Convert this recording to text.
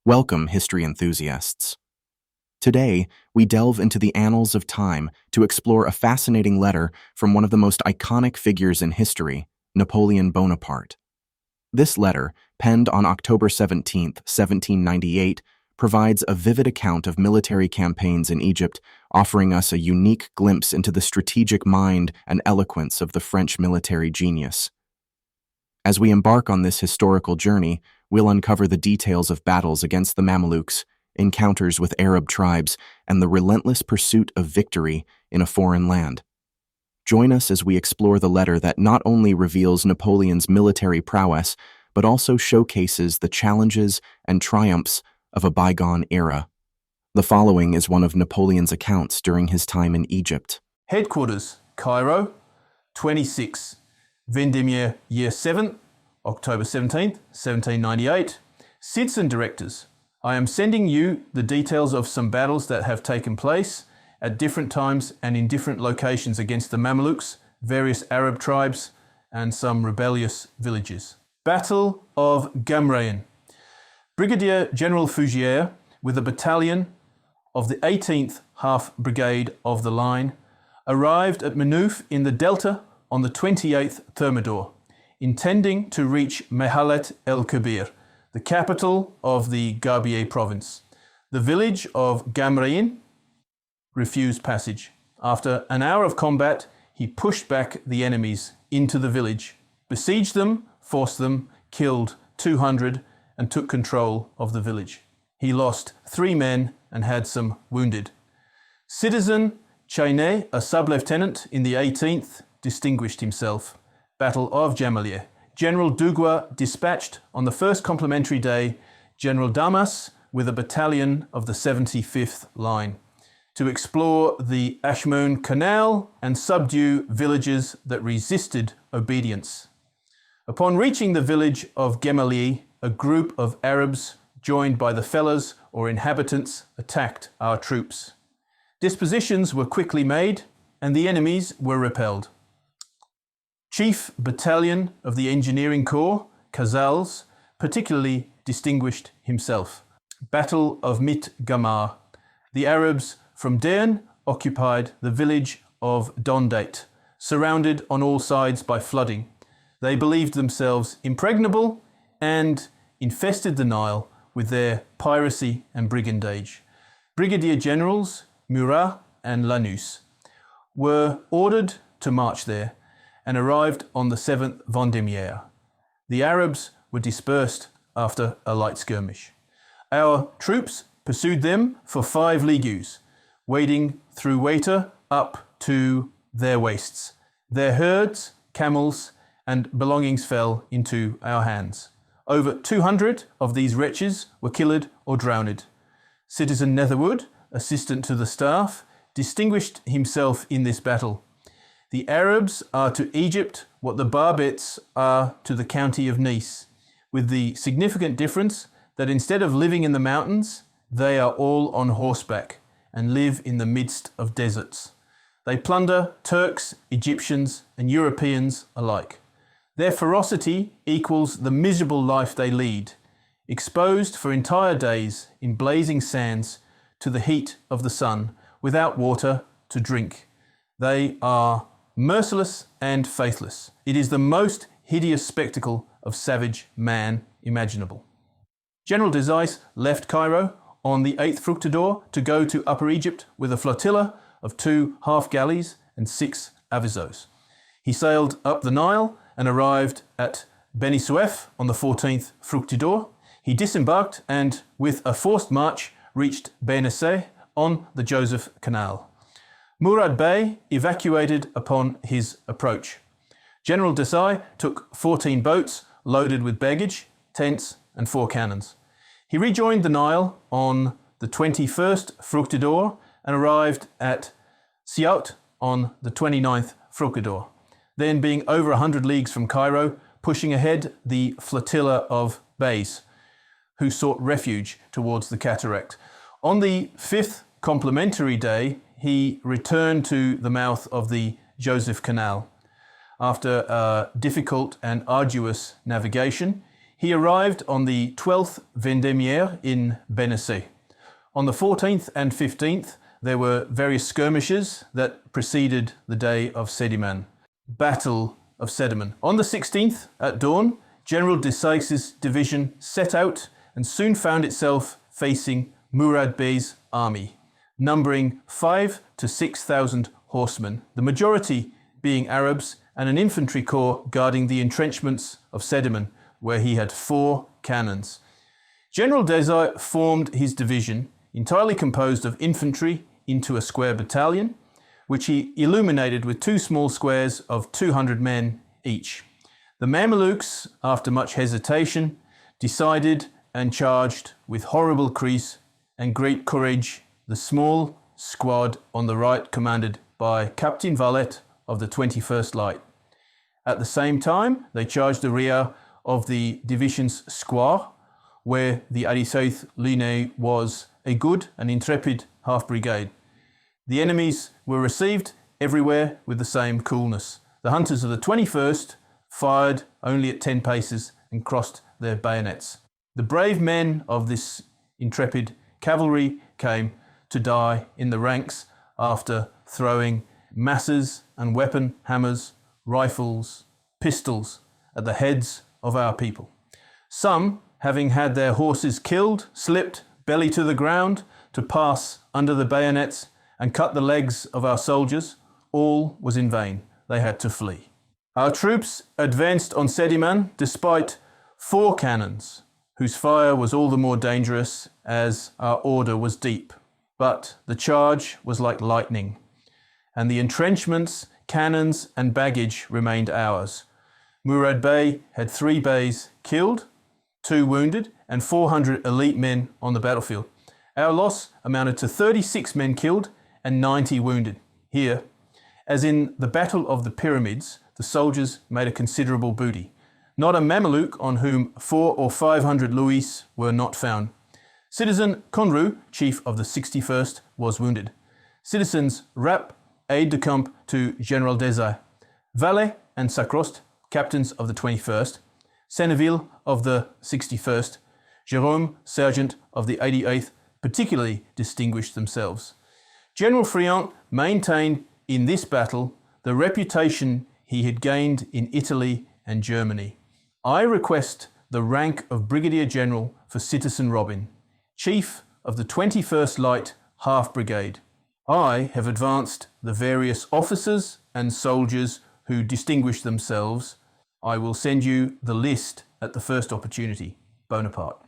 Welcome, history enthusiasts. Today, we delve into the annals of time to explore a fascinating letter from one of the most iconic figures in history, Napoleon Bonaparte. This letter, penned on October 17, 1798, provides a vivid account of military campaigns in Egypt, offering us a unique glimpse into the strategic mind and eloquence of the French military genius. As we embark on this historical journey, we'll uncover the details of battles against the Mamelukes, encounters with Arab tribes, and the relentless pursuit of victory in a foreign land. Join us as we explore the letter that not only reveals Napoleon's military prowess, but also showcases the challenges and triumphs of a bygone era. The following is one of Napoleon's accounts during his time in Egypt. Headquarters, Cairo, 26, Vendemiaire Year 7, October 17th, 1798. Citizen Directors, I am sending you the details of some battles that have taken place at different times and in different locations against the Mamelukes, various Arab tribes, and some rebellious villages. Battle of Gamreïn. Brigadier General Fougier, with a battalion of the 18th Half Brigade of the Line, arrived at Mamelukes in the Delta on the 28th Thermidor, intending to reach Mehalet el-Kabir, the capital of the Garbier province. The village of Gamreïn refused passage. After an hour of combat, he pushed back the enemies into the village, besieged them, forced them, killed 200, and took control of the village. He lost 3 men and had some wounded. Citizen Chainet, a sub-lieutenant in the 18th, distinguished himself. Battle of Gamreïn. General Duguay dispatched on the first complementary day General Damas with a battalion of the 75th Line to explore the Ashmoun Canal and subdue villages that resisted obedience. Upon reaching the village of Gamreïn, a group of Arabs joined by the fellahs or inhabitants attacked our troops. Dispositions were quickly made and the enemies were repelled. Chief Battalion of the Engineering Corps, Cazals, particularly distinguished himself. Battle of Mit Gamar. The Arabs from Dern occupied the village of Dondate, surrounded on all sides by flooding. They believed themselves impregnable and infested the Nile with their piracy and brigandage. Brigadier Generals Murat and Lanus were ordered to march there and arrived on the 7th Vendemiaire. The Arabs were dispersed after a light skirmish. Our troops pursued them for 5 leagues, wading through water up to their waists. Their herds, camels, and belongings fell into our hands. Over 200 of these wretches were killed or drowned. Citizen Netherwood, assistant to the staff, distinguished himself in this battle. The Arabs are to Egypt what the Barbets are to the county of Nice, with the significant difference that instead of living in the mountains, they are all on horseback and live in the midst of deserts. They plunder Turks, Egyptians, and Europeans alike. Their ferocity equals the miserable life they lead, exposed for entire days in blazing sands to the heat of the sun, without water to drink. They are merciless and faithless. It is the most hideous spectacle of savage man imaginable. General Decisive left Cairo on the 8th Fructidor to go to Upper Egypt with a flotilla of 2 half galleys and 6 avisos. He sailed up the Nile and arrived at Beni Suef on the 14th Fructidor. He disembarked and, with a forced march, reached Benessé on the Joseph Canal. Murad Bey evacuated upon his approach. General Desai took 14 boats loaded with baggage, tents, and 4 cannons. He rejoined the Nile on the 21st Fructidor and arrived at Ceuta on the 29th Fructidor. Then, being over 100 leagues from Cairo, pushing ahead the flotilla of Beys, who sought refuge towards the cataract. On the 5th complementary day, he returned to the mouth of the Joseph Canal. After a difficult and arduous navigation, He arrived on the 12th Vendémiaire in Bénessé. On the 14th and 15th, there were various skirmishes that preceded the day of Sediman, Battle of Sediman. On the 16th, at dawn, General Decisive's division set out and soon found itself facing Murad Bey's army, numbering 5,000 to 6,000 horsemen, the majority being Arabs, and an infantry corps guarding the entrenchments of Sediman, where he had 4 cannons. General Decisive formed his division, entirely composed of infantry, into a square battalion, which he illuminated with 2 small squares of 200 men each. The Mamelukes, after much hesitation, decided and charged with horrible crease and great courage the small squad on the right, commanded by Captain Valette of the 21st Light. At the same time, they charged the rear of the division's square, where the 87th Ligne was a good and intrepid half-brigade. The enemies were received everywhere with the same coolness. The hunters of the 21st fired only at 10 paces and crossed their bayonets. The brave men of this intrepid cavalry came to die in the ranks after throwing masses and weapon hammers, rifles, pistols at the heads of our people. Some, having had their horses killed, slipped belly to the ground to pass under the bayonets and cut the legs of our soldiers. All was in vain. They had to flee. Our troops advanced on Sediman despite 4 cannons, whose fire was all the more dangerous as our order was deep. But the charge was like lightning, and the entrenchments, cannons and baggage remained ours. Murad Bey had 3 Beys killed, 2 wounded, and 400 elite men on the battlefield. Our loss amounted to 36 men killed and 90 wounded. Here, as in the Battle of the Pyramids, the soldiers made a considerable booty. Not a Mameluke on whom 400 or 500 louis were not found. Citizen Conru, chief of the 61st, was wounded. Citizens Rapp, aide-de-camp to General Decisive, Valet and Sacrost, captains of the 21st, Senneville of the 61st, Jérôme, sergeant of the 88th, particularly distinguished themselves. General Friant maintained in this battle the reputation he had gained in Italy and Germany. I request the rank of Brigadier General for Citizen Robin, Chief of the 21st Light Half Brigade. I have advanced the various officers and soldiers who distinguished themselves. I will send you the list at the first opportunity. Bonaparte.